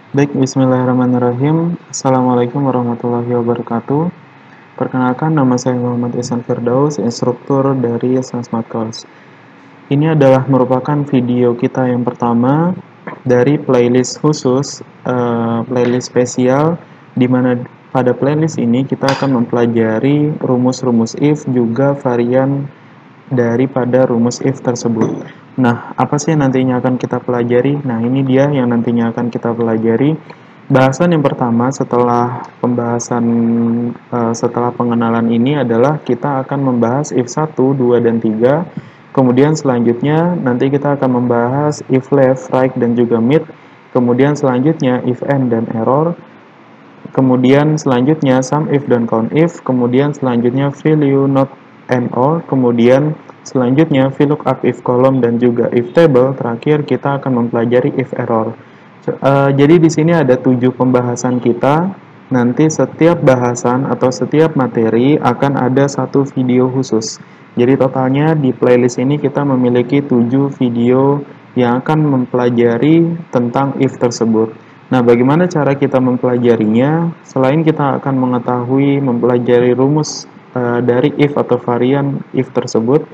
Baik, bismillahirrahmanirrahim. Assalamualaikum warahmatullahi wabarakatuh. Perkenalkan, nama saya Muhammad Ihsan Firdaus, instruktur dari Smart Course. Ini adalah merupakan video kita yang pertama dari playlist khusus, playlist spesial, di mana pada playlist ini kita akan mempelajari rumus-rumus if, juga varian daripada rumus if tersebut. Nah, apa sih yang nantinya akan kita pelajari? Nah, ini dia yang nantinya akan kita pelajari. Bahasan yang pertama setelah setelah pengenalan ini adalah kita akan membahas if 1, 2, dan 3. Kemudian selanjutnya nanti kita akan membahas if left, right, dan juga mid. Kemudian selanjutnya if and dan error. Kemudian selanjutnya sum if dan count if. Kemudian selanjutnya value not and or. Kemudian selanjutnya VLOOKUP if column dan juga if table. Terakhir kita akan mempelajari if error. Jadi di sini ada 7 pembahasan kita. Nanti setiap bahasan atau setiap materi akan ada satu video khusus. Jadi totalnya di playlist ini kita memiliki 7 video yang akan mempelajari tentang if tersebut. Nah, bagaimana cara kita mempelajarinya? Selain kita akan mempelajari rumus dari if atau varian if tersebut,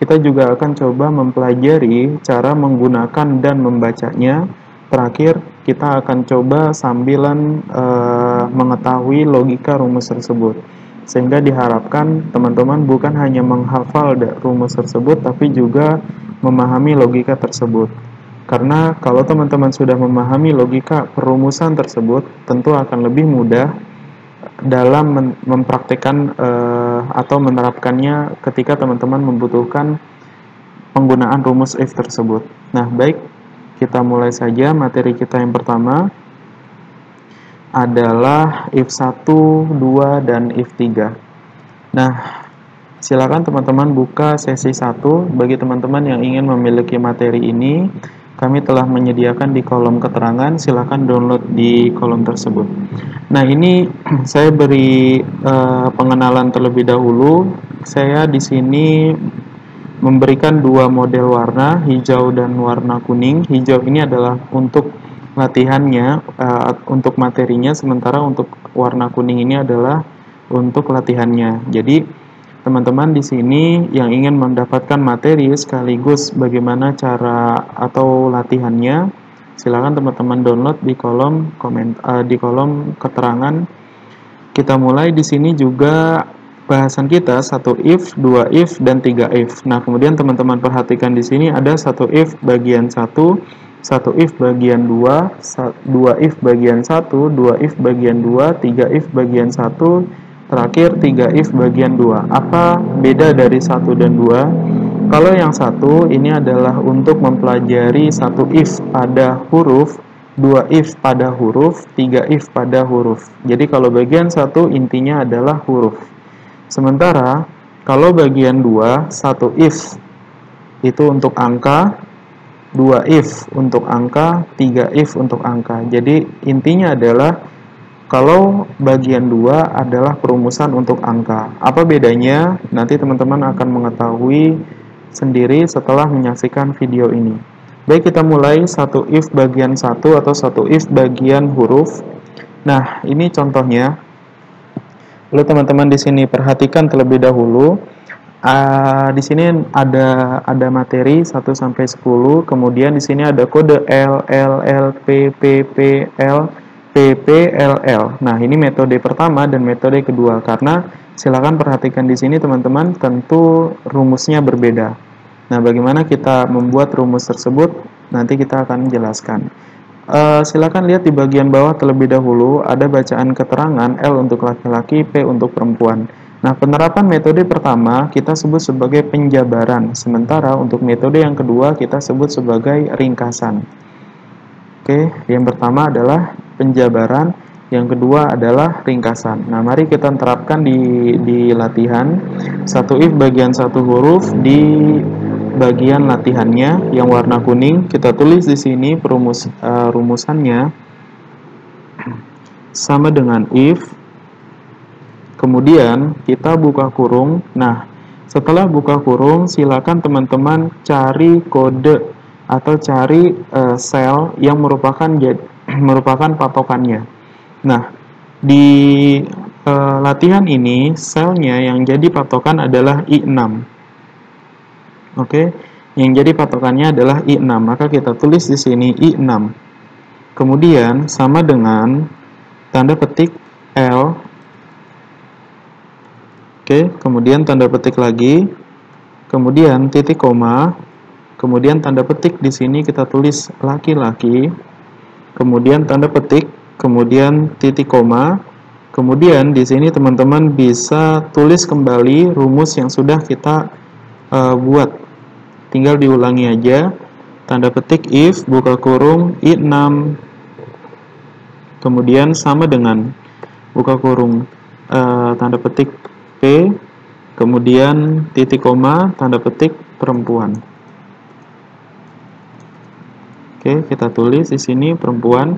kita juga akan coba mempelajari cara menggunakan dan membacanya. Terakhir, kita akan coba sambilan mengetahui logika rumus tersebut. Sehingga diharapkan teman-teman bukan hanya menghafal rumus tersebut, tapi juga memahami logika tersebut. Karena kalau teman-teman sudah memahami logika perumusan tersebut, tentu akan lebih mudah dalam mempraktikkan atau menerapkannya ketika teman-teman membutuhkan penggunaan rumus if tersebut. Nah, baik, kita mulai saja. Materi kita yang pertama adalah if 1, 2, dan if 3. Nah, silakan teman-teman buka sesi 1. Bagi teman-teman yang ingin memiliki materi ini, kami telah menyediakan di kolom keterangan, silakan download di kolom tersebut. Nah, ini saya beri pengenalan terlebih dahulu. Saya di sini memberikan 2 model warna, hijau dan warna kuning. Hijau ini adalah untuk latihannya, untuk materinya, sementara untuk warna kuning ini adalah untuk latihannya. Jadi teman-teman di sini yang ingin mendapatkan materi sekaligus bagaimana cara atau latihannya, silakan teman-teman download di kolom di kolom keterangan. Kita mulai di sini juga bahasan kita 1 if, 2 if, dan 3 if. Nah, kemudian teman-teman perhatikan di sini ada 1 if bagian 1, 1 if bagian 2, 2 if bagian 1, 2 if bagian 2, 3 if bagian 1, terakhir 3 if bagian 2. Apa beda dari 1 dan 2? Kalau yang 1 ini adalah untuk mempelajari 1 if pada huruf, 2 if pada huruf, 3 if pada huruf. Jadi kalau bagian 1 intinya adalah huruf. Sementara kalau bagian 2, 1 if itu untuk angka, 2 if untuk angka, 3 if untuk angka. Jadi intinya adalah kalau bagian 2 adalah perumusan untuk angka. Apa bedanya? Nanti teman-teman akan mengetahui sendiri setelah menyaksikan video ini. Baik, kita mulai 1 if bagian 1 atau 1 if bagian huruf. Nah, ini contohnya. Lalu teman-teman di sini perhatikan terlebih dahulu. Di sini ada materi 1 sampai 10, kemudian di sini ada kode L, L, L, P, P, P, L, PPLL. Nah, ini metode pertama dan metode kedua. Karena silakan perhatikan di sini teman-teman, tentu rumusnya berbeda. Nah, bagaimana kita membuat rumus tersebut? Nanti kita akan jelaskan. Silakan lihat di bagian bawah terlebih dahulu, ada bacaan keterangan L untuk laki-laki, P untuk perempuan. Nah, penerapan metode pertama kita sebut sebagai penjabaran, sementara untuk metode yang kedua kita sebut sebagai ringkasan. Oke, yang pertama adalah penjabaran, yang kedua adalah ringkasan. Nah, mari kita terapkan di latihan. 1 if bagian 1 huruf di bagian latihannya yang warna kuning. Kita tulis di sini rumusannya sama dengan if. Kemudian kita buka kurung. Nah, setelah buka kurung, silakan teman-teman cari kode atau cari sel yang merupakan merupakan patokannya. Nah, di latihan ini selnya yang jadi patokan adalah I6. Oke, yang jadi patokannya adalah I6. Maka kita tulis di sini I6. Kemudian sama dengan tanda petik L. Oke, kemudian tanda petik lagi. Kemudian titik koma. Kemudian tanda petik di sini kita tulis laki-laki. Kemudian tanda petik, kemudian titik koma. Kemudian di sini teman-teman bisa tulis kembali rumus yang sudah kita buat. Tinggal diulangi aja. Tanda petik if buka kurung I6. Kemudian sama dengan buka kurung tanda petik P, kemudian titik koma tanda petik perempuan. Oke, kita tulis di sini perempuan.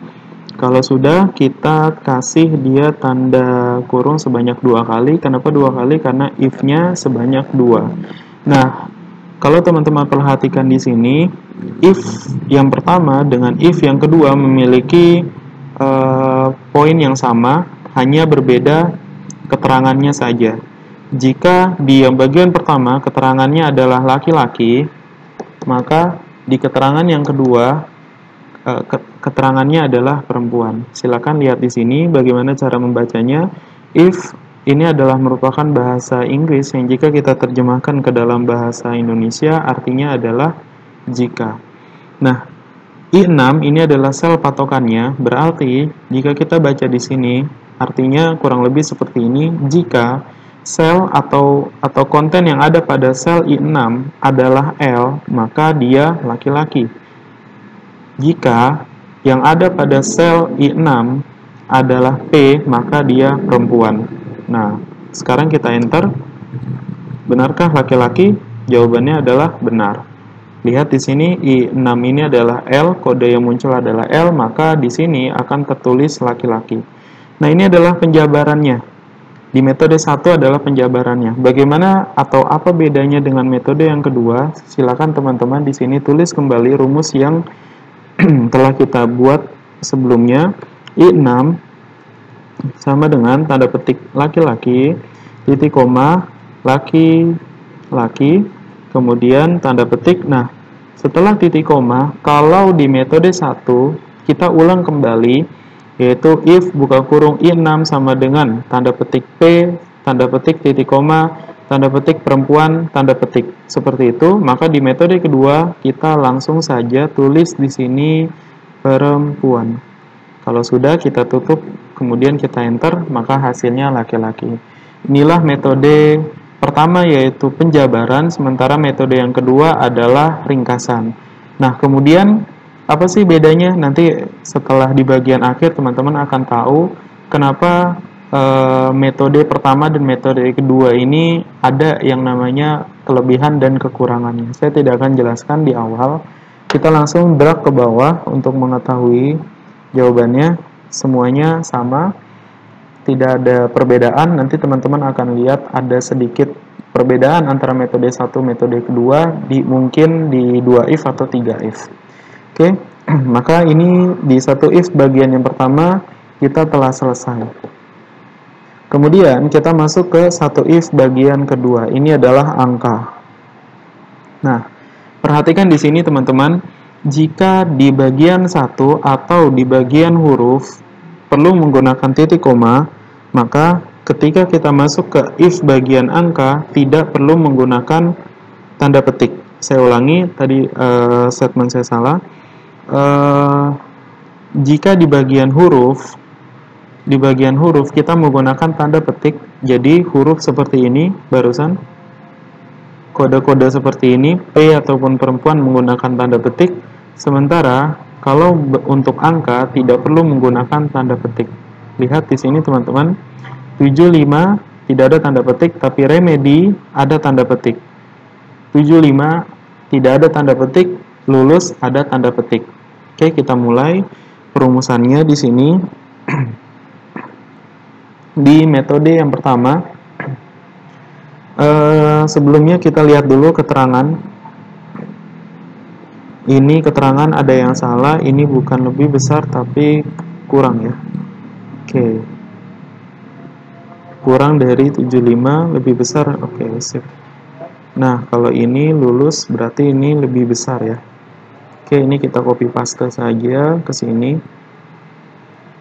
Kalau sudah, kita kasih dia tanda kurung sebanyak 2 kali. Kenapa 2 kali? Karena if-nya sebanyak 2. Nah, kalau teman-teman perhatikan di sini, if yang pertama dengan if yang kedua memiliki poin yang sama, hanya berbeda keterangannya saja. Jika di yang bagian pertama keterangannya adalah laki-laki, maka di keterangan yang kedua keterangannya adalah perempuan. Silakan lihat di sini bagaimana cara membacanya. If ini adalah merupakan bahasa Inggris yang jika kita terjemahkan ke dalam bahasa Indonesia artinya adalah jika. Nah, I6 ini adalah sel patokannya, berarti jika kita baca di sini artinya kurang lebih seperti ini. Jika sel atau konten yang ada pada sel I6 adalah L, maka dia laki-laki. Jika yang ada pada sel I6 adalah P, maka dia perempuan. Nah, sekarang kita enter. Benarkah laki-laki? Jawabannya adalah benar. Lihat di sini I6 ini adalah L, kode yang muncul adalah L, maka di sini akan tertulis laki-laki. Nah, ini adalah penjabarannya. Di metode 1 adalah penjabarannya. Bagaimana atau apa bedanya dengan metode yang kedua? Silakan teman-teman di sini tulis kembali rumus yang telah kita buat sebelumnya. I6 sama dengan tanda petik laki-laki, titik koma, laki-laki, kemudian tanda petik. Nah, setelah titik koma, kalau di metode 1 kita ulang kembali, yaitu if buka kurung I6 sama dengan tanda petik P, tanda petik titik koma, tanda petik perempuan, tanda petik. Seperti itu, maka di metode kedua kita langsung saja tulis di sini perempuan. Kalau sudah kita tutup, kemudian kita enter, maka hasilnya laki-laki. Inilah metode pertama yaitu penjabaran, sementara metode yang kedua adalah ringkasan. Nah, kemudian apa sih bedanya? Nanti setelah di bagian akhir teman-teman akan tahu kenapa metode pertama dan metode kedua ini ada yang namanya kelebihan dan kekurangannya. Saya tidak akan jelaskan di awal. Kita langsung drag ke bawah untuk mengetahui jawabannya. Semuanya sama, tidak ada perbedaan. Nanti teman-teman akan lihat ada sedikit perbedaan antara metode 1 metode kedua, mungkin di 2 if atau 3 if. Oke, maka ini di 1 if bagian yang pertama kita telah selesai. Kemudian kita masuk ke 1 if bagian kedua. Ini adalah angka. Nah, perhatikan di sini teman-teman, jika di bagian 1 atau di bagian huruf perlu menggunakan titik koma, maka ketika kita masuk ke if bagian angka tidak perlu menggunakan tanda petik. Saya ulangi, tadi statement saya salah. Jika di bagian huruf kita menggunakan tanda petik, jadi huruf seperti ini barusan, kode-kode seperti ini, P ataupun perempuan menggunakan tanda petik, sementara kalau untuk angka tidak perlu menggunakan tanda petik. Lihat di sini teman-teman, 75 tidak ada tanda petik, tapi remedi ada tanda petik. 75 tidak ada tanda petik, lulus ada tanda petik. Oke, kita mulai perumusannya di sini. Di metode yang pertama, sebelumnya kita lihat dulu keterangan. Ini keterangan ada yang salah, ini bukan lebih besar tapi kurang ya. Oke. Kurang dari 75, lebih besar. Oke, sip. Nah, kalau ini lulus berarti ini lebih besar ya. Oke, ini kita copy paste saja ke sini.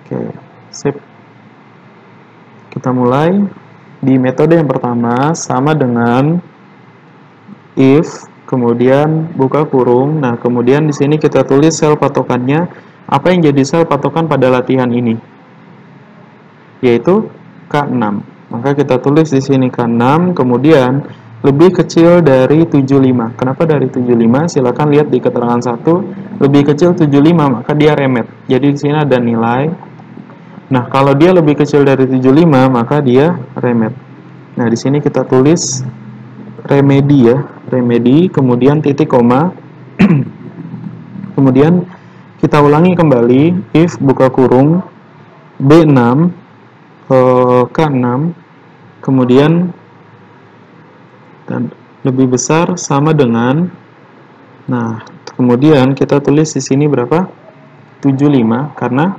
Oke, sip. Kita mulai. Di metode yang pertama sama dengan if, kemudian buka kurung. Nah, kemudian di sini kita tulis sel patokannya. Apa yang jadi sel patokan pada latihan ini? Yaitu K6. Maka kita tulis di sini K6, kemudian lebih kecil dari 75. Kenapa dari 75? Silakan lihat di keterangan 1, lebih kecil 75, maka dia remet. Jadi di sini ada nilai. Nah, kalau dia lebih kecil dari 75, maka dia remet. Nah, di sini kita tulis remedi ya, remedi, kemudian titik koma. Kemudian kita ulangi kembali, if buka kurung B6 K6, kemudian dan lebih besar sama dengan, nah kemudian kita tulis di sini berapa? 75, karena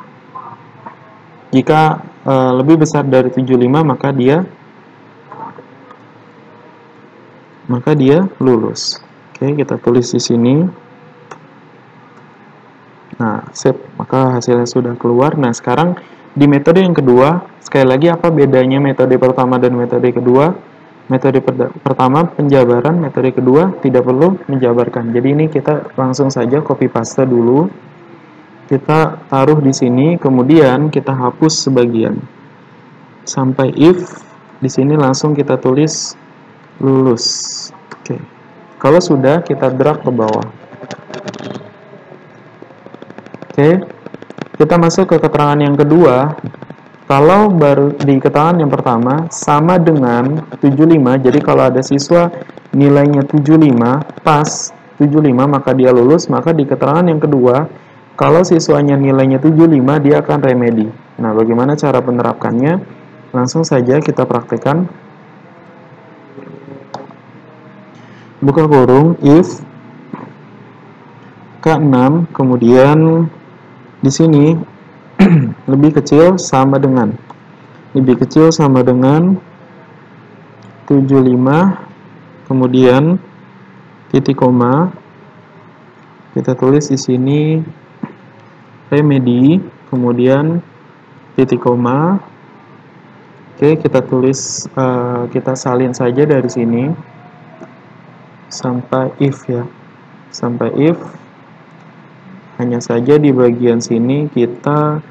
jika lebih besar dari 75 maka dia lulus. Oke, kita tulis di sini. Nah, sip, maka hasilnya sudah keluar. Nah, sekarang di metode yang kedua, sekali lagi apa bedanya metode pertama dan metode kedua? Metode pertama penjabaran, metode kedua tidak perlu menjabarkan. Jadi ini kita langsung saja copy paste dulu. Kita taruh di sini, kemudian kita hapus sebagian. Sampai if, di sini langsung kita tulis lulus. Oke. Kalau sudah, kita drag ke bawah. Oke, kita masuk ke keterangan yang kedua. Kalau baru di keterangan yang pertama sama dengan 75, jadi kalau ada siswa nilainya 75, pas 75 maka dia lulus, maka di keterangan yang kedua, kalau siswanya nilainya 75, dia akan remedi. Nah, bagaimana cara penerapkannya? Langsung saja kita praktekkan. Buka kurung, if K6, kemudian di sini lebih kecil sama dengan 75, kemudian titik koma, kita tulis di sini remedi, kemudian titik koma. Oke, kita tulis, kita salin saja dari sini sampai if ya, sampai if. Hanya saja di bagian sini kita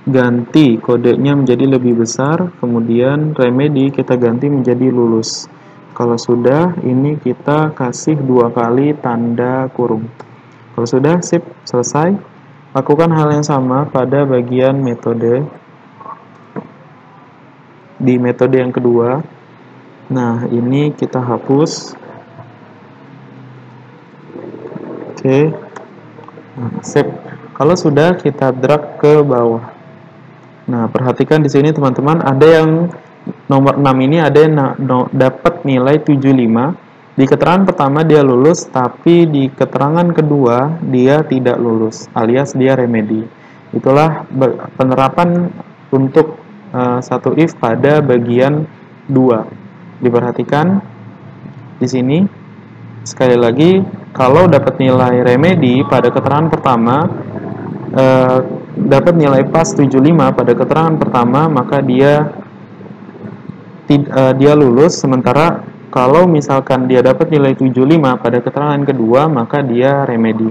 ganti kodenya menjadi lebih besar, kemudian remedi kita ganti menjadi lulus. Kalau sudah, ini kita kasih 2 kali tanda kurung. Kalau sudah, sip, selesai. Lakukan hal yang sama pada bagian metode. Di metode yang kedua. Nah, ini kita hapus. Oke. Sip. Kalau sudah, kita drag ke bawah. Nah, perhatikan di sini teman-teman, ada yang nomor 6 ini ada yang dapat nilai 75. Di keterangan pertama dia lulus, tapi di keterangan kedua dia tidak lulus, alias dia remedi. Itulah penerapan untuk satu if pada bagian 2. Diperhatikan di sini. Sekali lagi, kalau dapat nilai remedi pada keterangan pertama, dapat nilai pas 75 pada keterangan pertama, maka dia lulus. Sementara kalau misalkan dia dapat nilai 75 pada keterangan kedua, maka dia remedi.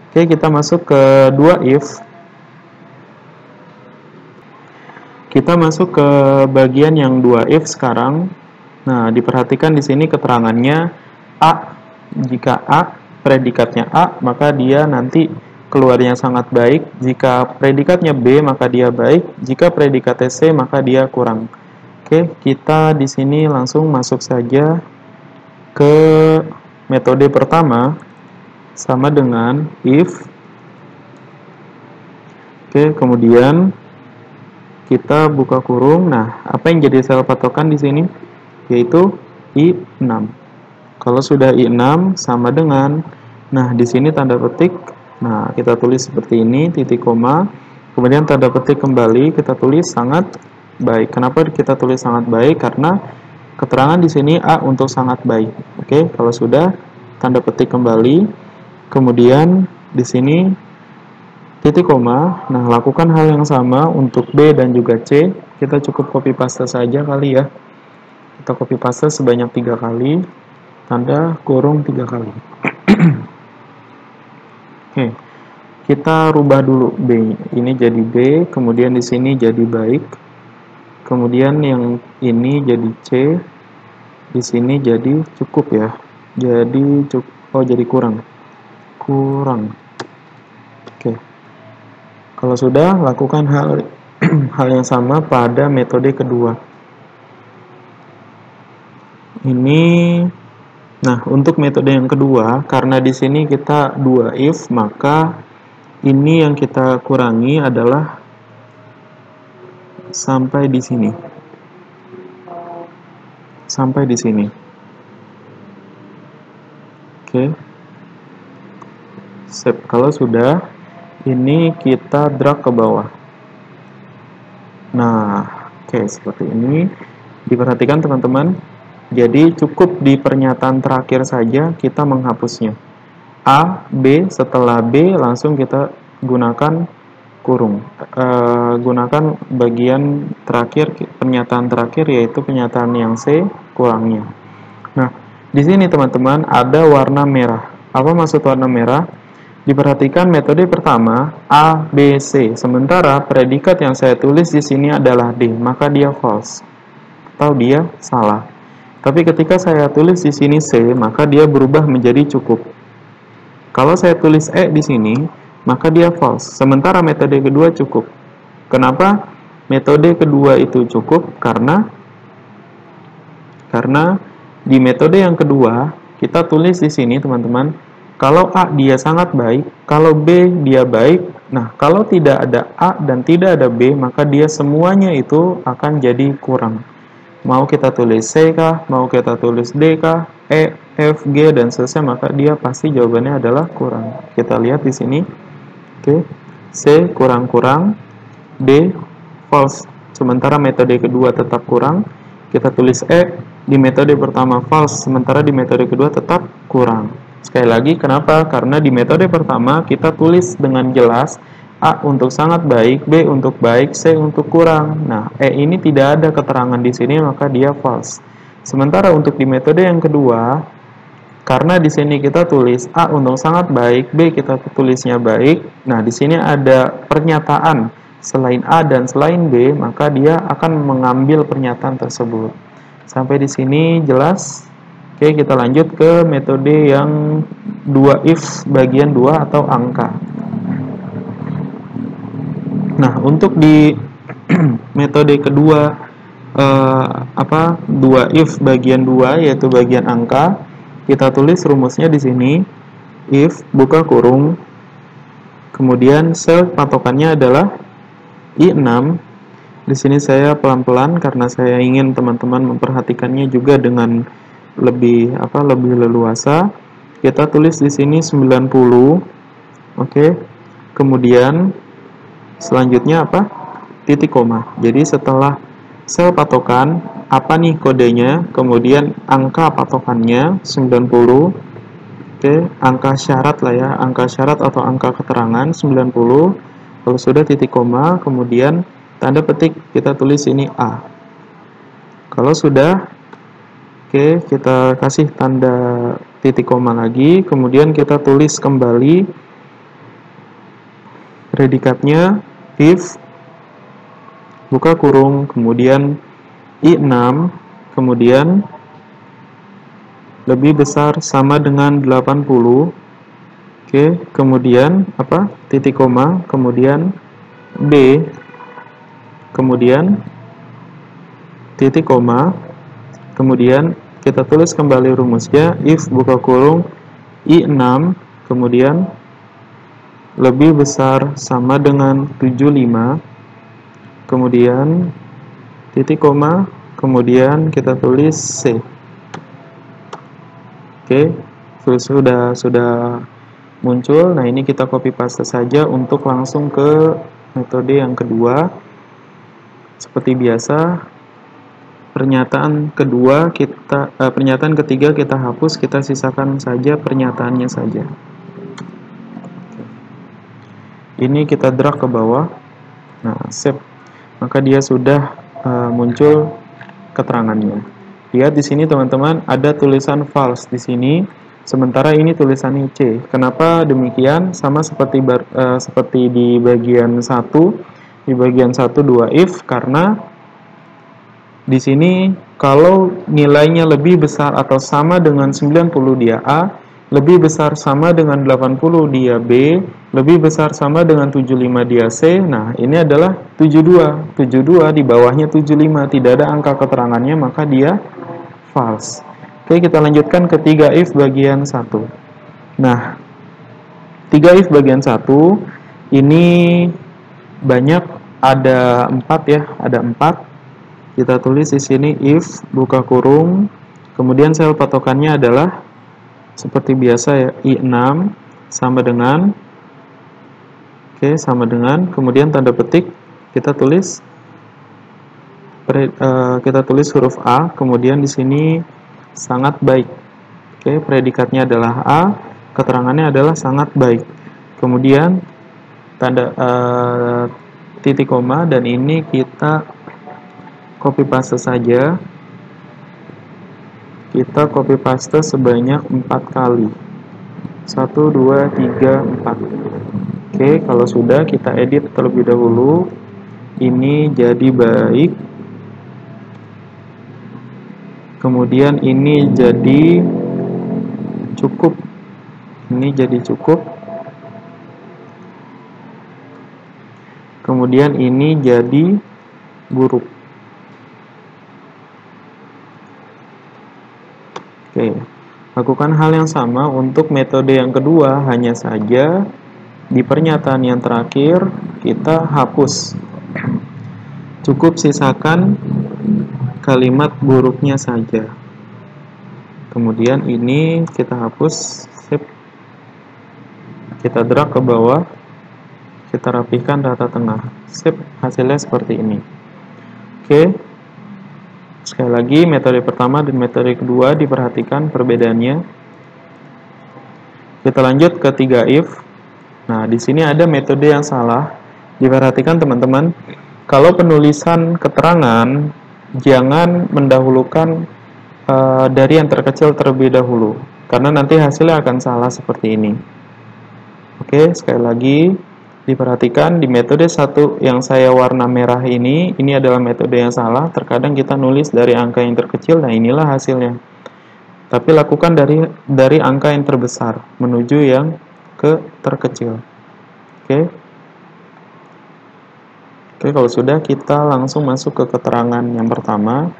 Oke, kita masuk ke 2 if. Kita masuk ke bagian yang 2 if sekarang. Nah, diperhatikan di sini keterangannya A. Jika A predikatnya A, maka dia nanti keluarnya sangat baik. Jika predikatnya B, maka dia baik. Jika predikatnya C, maka dia kurang. Oke, kita di sini langsung masuk saja ke metode pertama sama dengan if. Oke, kemudian kita buka kurung. Nah, apa yang jadi sel patokan di sini? Yaitu I6. Kalau sudah I6 sama dengan Nah, di sini tanda petik. Nah, kita tulis seperti ini, titik koma. Kemudian tanda petik kembali, kita tulis sangat baik. Kenapa kita tulis sangat baik? Karena keterangan di sini A untuk sangat baik. Oke, kalau sudah, tanda petik kembali. Kemudian di sini titik koma. Nah, lakukan hal yang sama untuk B dan juga C. Kita cukup copy paste saja kali ya. Kita copy paste sebanyak 3 kali. Tanda kurung 3 kali. Oke, kita rubah dulu B. Ini jadi B, kemudian di sini jadi baik. Kemudian yang ini jadi C. Di sini jadi cukup ya. Jadi cukup, oh jadi kurang. Kurang. Oke. Kalau sudah, lakukan hal hal yang sama pada metode kedua. Ini, nah untuk metode yang kedua, karena di sini kita 2 if, maka ini yang kita kurangi adalah sampai di sini. Sampai di sini. Oke. Sip. Kalau sudah, ini kita drag ke bawah. Nah, oke, seperti ini. Diperhatikan teman-teman. Jadi cukup di pernyataan terakhir saja kita menghapusnya. A, B, setelah B langsung kita gunakan kurung. Gunakan bagian terakhir, pernyataan terakhir yaitu pernyataan yang C kurangnya. Nah, di sini teman-teman ada warna merah. Apa maksud warna merah? Diperhatikan metode pertama A, B, C. Sementara predikat yang saya tulis di sini adalah D, maka dia false atau dia salah. Tapi ketika saya tulis di sini C, maka dia berubah menjadi cukup. Kalau saya tulis E di sini, maka dia false. Sementara metode kedua cukup. Kenapa metode kedua itu cukup? Karena di metode yang kedua, kita tulis di sini teman-teman, kalau A dia sangat baik, kalau B dia baik. Nah, kalau tidak ada A dan tidak ada B, maka dia semuanya itu akan jadi kurang. Mau kita tulis C kah, mau kita tulis D kah, E, F, G, dan seterusnya, maka dia pasti jawabannya adalah kurang. Kita lihat di sini. Oke, C kurang-kurang, D false. Sementara metode kedua tetap kurang. Kita tulis E, di metode pertama false, sementara di metode kedua tetap kurang. Sekali lagi, kenapa? Karena di metode pertama kita tulis dengan jelas A untuk sangat baik, B untuk baik, C untuk kurang. Nah, E ini tidak ada keterangan di sini, maka dia false. Sementara untuk di metode yang kedua, karena di sini kita tulis A untuk sangat baik, B kita tulisnya baik. Nah, di sini ada pernyataan selain A dan selain B, maka dia akan mengambil pernyataan tersebut. Sampai di sini jelas? Oke, kita lanjut ke metode yang 2 if bagian 2 atau angka. Nah, untuk di metode kedua 2 if bagian 2 yaitu bagian angka, kita tulis rumusnya di sini. If buka kurung, kemudian sel patokannya adalah I6. Di sini saya pelan-pelan karena saya ingin teman-teman memperhatikannya juga dengan lebih leluasa. Kita tulis di sini 90. Oke. Kemudian selanjutnya apa? Titik koma. Jadi setelah sel patokan, apa nih kodenya? Kemudian angka patokannya 90. Oke, angka syarat lah ya, angka syarat atau angka keterangan 90. Kalau sudah titik koma, kemudian tanda petik kita tulis ini A. Kalau sudah, oke, kita kasih tanda titik koma lagi, kemudian kita tulis kembali predikatnya if buka kurung, kemudian I6, kemudian lebih besar sama dengan 80. Oke, kemudian apa? Titik koma, kemudian B, kemudian titik koma, kemudian kita tulis kembali rumusnya if buka kurung I6, kemudian lebih besar sama dengan 75, kemudian titik koma, kemudian kita tulis C. Oke, sudah muncul. Nah, ini kita copy paste saja untuk langsung ke metode yang kedua. Seperti biasa, pernyataan ketiga kita hapus, kita sisakan saja pernyataannya saja. Ini kita drag ke bawah. Nah, save. Maka dia sudah muncul keterangannya. Lihat di sini teman-teman, ada tulisan false di sini, sementara ini tulisannya C. Kenapa demikian? Sama seperti di bagian 1, di bagian 1 2 if, karena di sini kalau nilainya lebih besar atau sama dengan 90 dia A, lebih besar sama dengan 80 dia B, lebih besar sama dengan 75 dia C. Nah, ini adalah 72. 72 di bawahnya 75, tidak ada angka keterangannya, maka dia false. Oke, kita lanjutkan ke 3 if bagian 1. Nah, 3 if bagian 1 ini banyak, ada 4 ya, ada 4. Kita tulis di sini if buka kurung, kemudian sel patokannya adalah seperti biasa ya, I6 sama dengan, oke, sama dengan, kemudian tanda petik kita tulis huruf A, kemudian di sini sangat baik. Oke, predikatnya adalah A, keterangannya adalah sangat baik. Kemudian tanda titik koma, dan ini kita copy paste saja. Kita copy paste sebanyak 4 kali. 1 2 3 4. Oke, kalau sudah kita edit terlebih dahulu. Ini jadi baik. Kemudian ini jadi cukup. Ini jadi cukup. Kemudian ini jadi buruk. Oke, lakukan hal yang sama untuk metode yang kedua, hanya saja di pernyataan yang terakhir kita hapus. Cukup sisakan kalimat buruknya saja. Kemudian ini kita hapus, save. Kita drag ke bawah, kita rapihkan rata tengah, save. Hasilnya seperti ini. Oke. Sekali lagi, metode pertama dan metode kedua diperhatikan perbedaannya. Kita lanjut ke 3 if. Nah, di sini ada metode yang salah. Diperhatikan teman-teman, kalau penulisan keterangan jangan mendahulukan dari yang terkecil terlebih dahulu, karena nanti hasilnya akan salah seperti ini. Oke, sekali lagi diperhatikan di metode 1 yang saya warna merah ini adalah metode yang salah. Terkadang kita nulis dari angka yang terkecil, nah inilah hasilnya. Tapi lakukan dari angka yang terbesar menuju yang ke terkecil. Oke. Oke, kalau sudah kita langsung masuk ke keterangan yang pertama.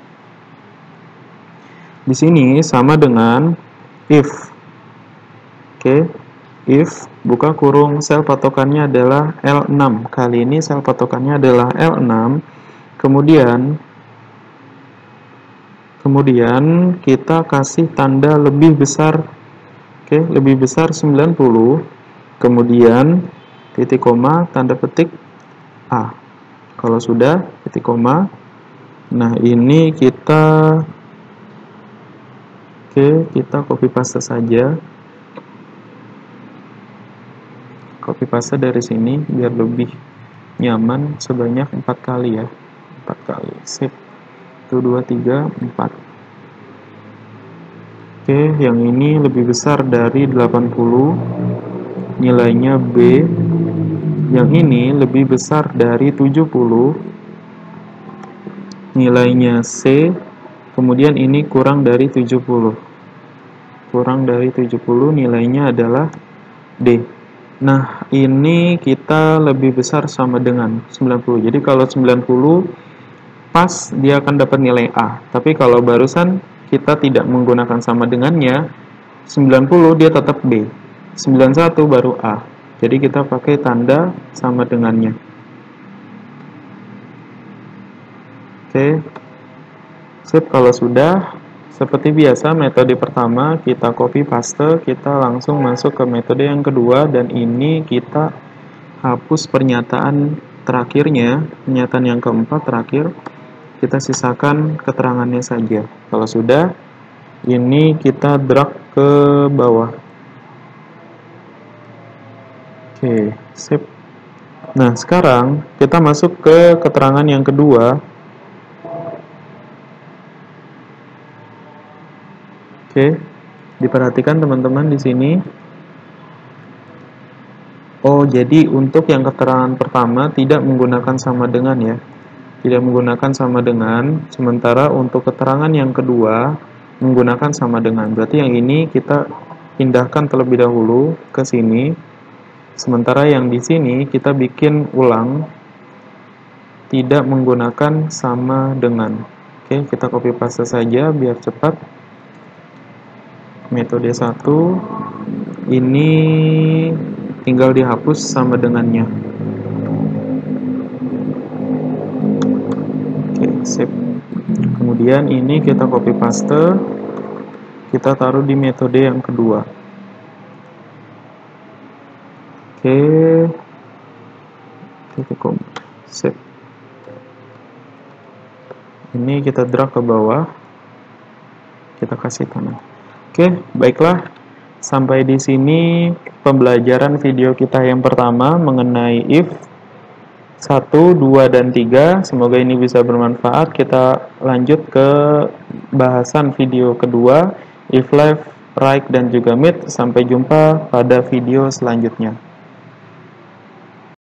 Di sini sama dengan if. Oke. If buka kurung, sel patokannya adalah L6. Kali ini sel patokannya adalah L6. Kemudian kita kasih tanda lebih besar. Oke, lebih besar 90. Kemudian titik koma, tanda petik A. Kalau sudah titik koma. Nah, ini kita copy paste saja. Copy paste dari sini biar lebih nyaman, sebanyak 4 kali ya. 4 kali. Sip. 1 2 3 4. Oke, yang ini lebih besar dari 80. Nilainya B. Yang ini lebih besar dari 70. Nilainya C. Kemudian ini kurang dari 70. Kurang dari 70, nilainya adalah D. Nah, ini kita lebih besar sama dengan 90. Jadi kalau 90 pas, dia akan dapat nilai A. Tapi kalau barusan kita tidak menggunakan sama dengannya, 90 dia tetap B. 91 baru A. Jadi kita pakai tanda sama dengannya. Oke. Sip, kalau sudah Seperti biasa, metode pertama kita copy paste, kita langsung masuk ke metode yang kedua, dan ini kita hapus pernyataan terakhirnya, pernyataan yang keempat terakhir, kita sisakan keterangannya saja. Kalau sudah, ini kita drag ke bawah. Oke, sip. Nah, sekarang kita masuk ke keterangan yang kedua. Oke, diperhatikan teman-teman di sini. Oh, jadi untuk yang keterangan pertama tidak menggunakan sama dengan ya. Tidak menggunakan sama dengan, sementara untuk keterangan yang kedua menggunakan sama dengan. Berarti yang ini kita pindahkan terlebih dahulu ke sini. Sementara yang di sini kita bikin ulang tidak menggunakan sama dengan. Oke, kita copy paste saja biar cepat. Metode 1 ini tinggal dihapus sama dengannya. Oke, sip. Kemudian ini kita copy paste, kita taruh di metode yang kedua. Oke, titik sip. Ini kita drag ke bawah, kita kasih tanda. Oke, baiklah. Sampai di sini pembelajaran video kita yang pertama mengenai if 1, 2, dan 3. Semoga ini bisa bermanfaat. Kita lanjut ke bahasan video kedua, if left, right, dan juga mid. Sampai jumpa pada video selanjutnya.